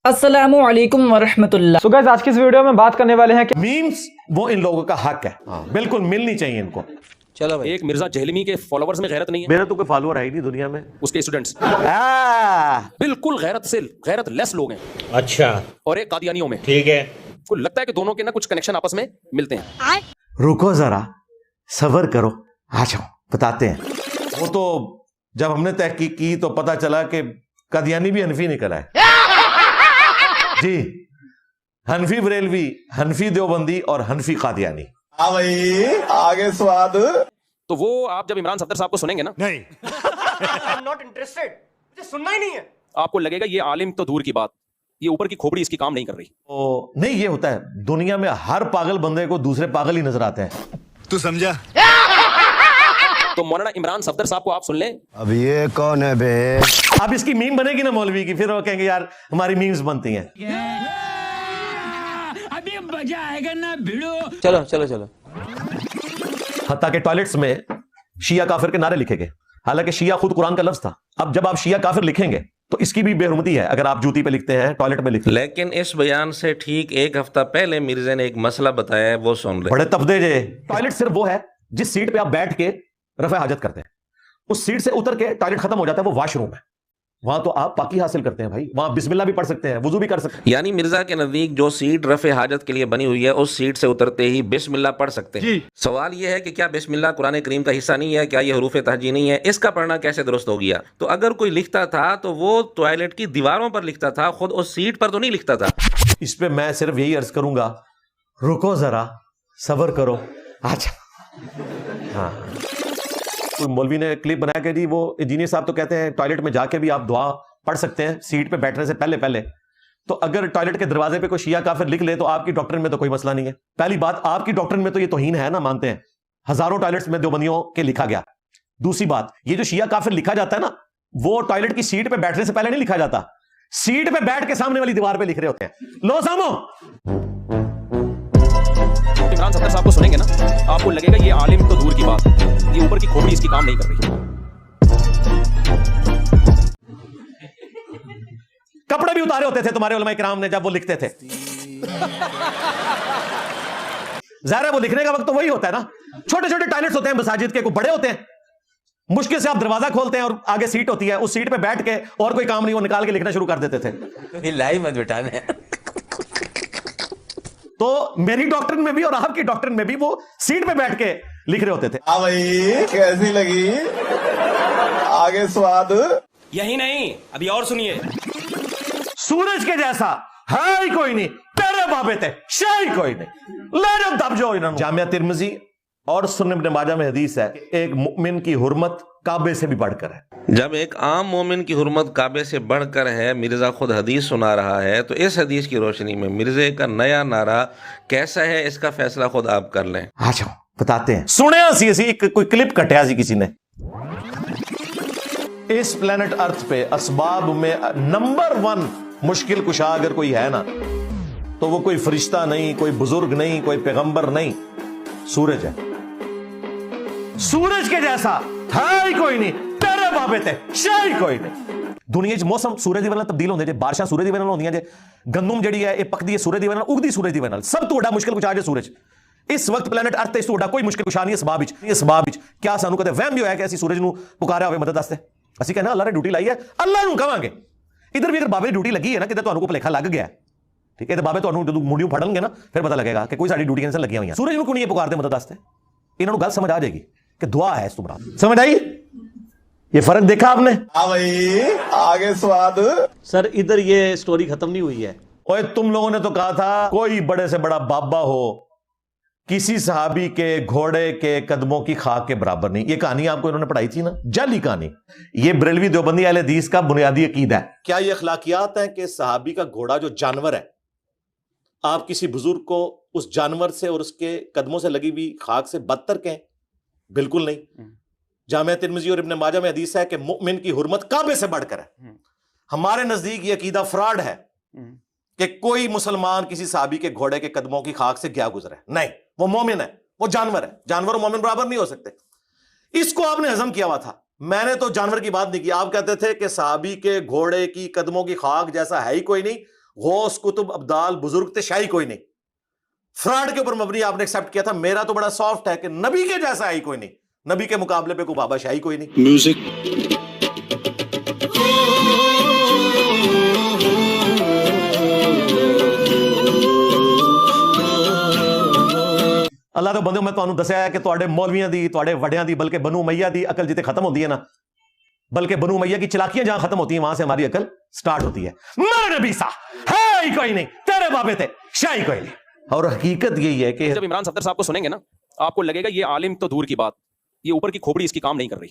अस्सलामु अलैकुम वरहमतुल्लाह। So guys, आज की इस वीडियो में बात करने वाले हैं कि मीम्स वो इन लोगों का हक है, बिल्कुल मिलनी चाहिए इनको। चलो भाई, एक मिर्जा जहलमी के फॉलोवर्स में गैरत नहीं है। मेरा तो कोई फॉलोअर है ही नहीं दुनिया में। उसके स्टूडेंट्स बिल्कुल गैरत लेस लोग हैं। अच्छा, और एक कादियानियों में ठीक है। को लगता है कि दोनों के ना कुछ कनेक्शन आपस में मिलते हैं। रुको जरा, सबर करो, आ जाओ बताते हैं। वो तो जब हमने तहकीक की तो पता चला कि कादियानी भी हनफी निकला है जी। हनफी बरेलवी, हनफी देवबंदी और हनफी कादियानी। हाँ भाई, आगे स्वाद। तो वो आप जब इमरान सफदर साहब को सुनेंगे ना, नहीं नॉट इंटरेस्टेड, मुझे सुनना ही नहीं है। आपको लगेगा ये आलिम तो दूर की बात, ये ऊपर की खोपड़ी इसकी काम नहीं कर रही। तो नहीं, ये होता है दुनिया में, हर पागल बंदे को दूसरे पागल ही नजर आते हैं। तू समझा? तो मौलाना इमरान सफदर साहब को आप सुन लें। अब ये कौन है बे? अब इसकी मीम बनेगी ना मौलवी की, फिर वो कहेंगे यार हमारी मीम्स बनती हैं। अभी मजा आएगा ना भिड़ो। चलो चलो चलो, हत्ता के टॉयलेट्स में शिया काफिर के नारे लिखे गए, हालांकि शिया खुद कुरान का लफ्ज था। अब जब आप शिया काफिर लिखेंगे तो इसकी भी बेहुरमती है अगर आप जूती पे लिखते हैं, टॉयलेट में लिखते हैं। लेकिन इस बयान से ठीक एक हफ्ता पहले मिर्जा ने एक मसला बताया है, वो सुन ले। बड़े तफदे जे। टॉयलेट सिर्फ वो है जिस सीट पे आप बैठ के रफे हाजत करते हैं, उस सीट से उतर के टॉयलेट खत्म हो जाता है, वो वॉशरूम है। वहां तो आप पाकी हासिल करते हैं भाई, वहां बिस्मिल्लाह भी पढ़ सकते हैं, वुजू भी कर सकते हैं। यानी मिर्जा के नजदीक जो सीट रफे हाजत के लिए बनी हुई है, उस सीट से उतरते ही बिस्मिल्लाह पढ़ सकते हैं। सवाल यह है कि क्या बिस्मिल्लाह कुरान करीम का हिस्सा नहीं है? क्या ये हरूफ तहजी नहीं है? इसका पढ़ना कैसे दुरुस्त हो गया? तो अगर कोई लिखता था तो वो टॉयलेट की दीवारों पर लिखता था, खुद उस सीट पर तो नहीं लिखता था। इस पे मैं सिर्फ यही अर्ज करूंगा, रुको जरा, सबर करो। अच्छा हाँ, कोई मौलवी ने क्लिप बनाया कि जी वो इंजीनियर साहब तो कहते हैं टॉयलेट में जाके भी आप दुआ पढ़ सकते हैं सीट पे बैठने से पहले। तो अगर टॉयलेट के दरवाजे पे कोई शिया काफिर लिख ले तो आपकी डॉक्ट्रिन में तो कोई मसला नहीं है। पहली बात, आपकी डॉक्ट्रिन में तो ये तौहीन है ना, मानते हैं हजारों टॉयलेट्स में देवबंदियों के लिखा गया। दूसरी बात, ये जो शिया काफिर लिखा जाता है ना, वो टॉयलेट की सीट पे बैठने से पहले नहीं लिखा जाता, सीट पे बैठ के सामने वाली दीवार पे लिख रहे होते हैं। लो सामो, इमरान सफदर साहब को सुनेंगे ना, आपको लगेगा ये आलिम तो दूर की बात, ये ऊपर की खोपड़ी इसकी काम नहीं कर रही। कपड़े भी उतारे होते थे तुम्हारे उलमा किराम ने जब वो लिखते थे। ज़ाहिर है वो लिखने का वक्त तो वही होता है ना। छोटे छोटे टॉयलेट्स होते हैं मसाजिद के, कोई बड़े होते हैं, मुश्किल से आप दरवाजा खोलते हैं और आगे सीट होती है, उस सीट पे बैठ के और कोई काम नहीं, वो निकाल के लिखना शुरू कर देते थे। लाइव मत बिठाने। तो मेरी डॉक्ट्रिन में भी और आपकी डॉक्ट्रिन में भी वो सीट पे बैठ के लिख रहे होते थे। हाँ भाई, कैसी लगी? आगे स्वाद। यही नहीं, अभी और सुनिए। सूरज के जैसा है ही कोई नहीं, तेरे बाबे थे शाही कोई नहीं, ले जाओ दब जाओ इन्होंने। जामिया तिरमिजी और सुन्नत इब्न माजा में हदीस है, एक मुमिन की हुर्मत काबे से भी बढ़कर है। जब एक आम मोमिन की हुर्मत काबे से बढ़कर है, मिर्जा खुद हदीस सुना रहा है, तो इस हदीस की रोशनी में मिर्जे का नया नारा कैसा है, इसका फैसला खुद आप कर लें। आ जाओ बताते हैं। सुने सी कोई क्लिप कटिया सी किसी ने। इस प्लेनेट अर्थ पे असबाब में नंबर 1 मुश्किल कुशा अगर कोई है ना, तो वो कोई फरिश्ता नहीं, कोई बुजुर्ग नहीं, कोई पैगंबर नहीं, सूरज है। सूरज के जैसा है ही कोई नहीं, तेरे बाबे थे शाही कोई नहीं। दुनिया च मौसम सूरज दी वजह तब्दील होंदे जे, बारिशां सूरज दी वजह होंदियां जे, गंदम जड़ी है ये पकदी है सूरज दी वजह, उगदी सूरज दी वजह। सब तो बड़ा मुश्किल कुशा जे सूरज। इस वक्त प्लेनेट अर्थ इस तो कोई मुश्किल कुशा नहीं। इसबाब विच क्या सानू कदे वहम भी होया कि असि सूरज नू पुकारिया होवे मदद वास्ते? असि कहना अल्लाह ने ड्यूटी लाई है, अल्लाह नू कहांगे। इधर भी अगर बाबे की ड्यूटी लगी है ना, किते तुहानू को भलेखा लग गया, ठीक है, तो बाबे तुहानू जदों मुंडियों फड़नगे ना, फिर पता लगेगा कि कोई साडी ड्यूटी कैंसिल लगी हुई है। सूरज नू क्यों नहीं पुकारदे मदद वास्ते? इन्हां नू गल समझ आ जाएगी कि दुआ है इस तो बड़ा। समझ आई? ये फर्क देखा आपने? हाँ भाई, आगे स्वाद। सर इधर ये स्टोरी खत्म नहीं हुई है। ओए तुम लोगों ने तो कहा था कोई बड़े से बड़ा बाबा हो किसी सहाबी के घोड़े के कदमों की खाक के बराबर नहीं। ये कहानी आपको इन्होंने पढ़ाई थी ना, जाली कहानी। ये बरेलवी देवबंदी अहले हदीस का बुनियादी अकीदा है। क्या ये अखलाकियात है कि सहाबी का घोड़ा जो जानवर है, आप किसी बुजुर्ग को उस जानवर से और उसके कदमों से लगी हुई खाक से बदतर कहें? बिल्कुल नहीं। जामिया तिरमिजी और इब्न माजा में हदीस है कि मुमिन की हुर्मत काबे से बढ़कर है। हमारे नजदीक ये अकीदा फ्रॉड है कि कोई मुसलमान किसी सहाबी के घोड़े के कदमों की खाक से क्या गुजरे। नहीं, वो मोमिन है, वो जानवर है। जानवर और मोमिन बराबर नहीं हो सकते। इसको आपने हजम किया हुआ था। मैंने तो जानवर की बात नहीं की। आप कहते थे कि सहाबी के घोड़े की कदमों की खाक जैसा है ही कोई नहीं, غوث کتب ابدال بزرگ تے شاہی کوئی نہیں. فراڈ کے اوپر مبنی آپ نے ایکسپٹ کیا تھا. میرا تو بڑا سافٹ ہے کہ نبی کے جیسا آئی کوئی نہیں, نبی کے مقابلے پہ کوئی بابا شاہی کوئی نہیں. म्यूजिक اللہ تو بندے میں تمہیں دسیا ہے کہ تواڈے مولویاں دی, تواڈے وڈیاں دی, بلکہ بنو امیہ دی عقل جتے ختم ہوتی ہے نا, بلکہ بنو امیہ کی چلاکیاں جہاں ختم ہوتی ہیں وہاں سے ہماری عقل سٹارٹ ہوتی ہے. میرے نبی سا ہے ہی کوئی نہیں, تیرے بابے تھے شاہی کوئی نہیں. اور حقیقت یہی ہے کہ جب عمران صفدر صاحب کو سنیں گے نا آپ کو لگے گا یہ عالم تو دور کی بات, یہ اوپر کی کھوپڑی اس کی کام نہیں کر رہی.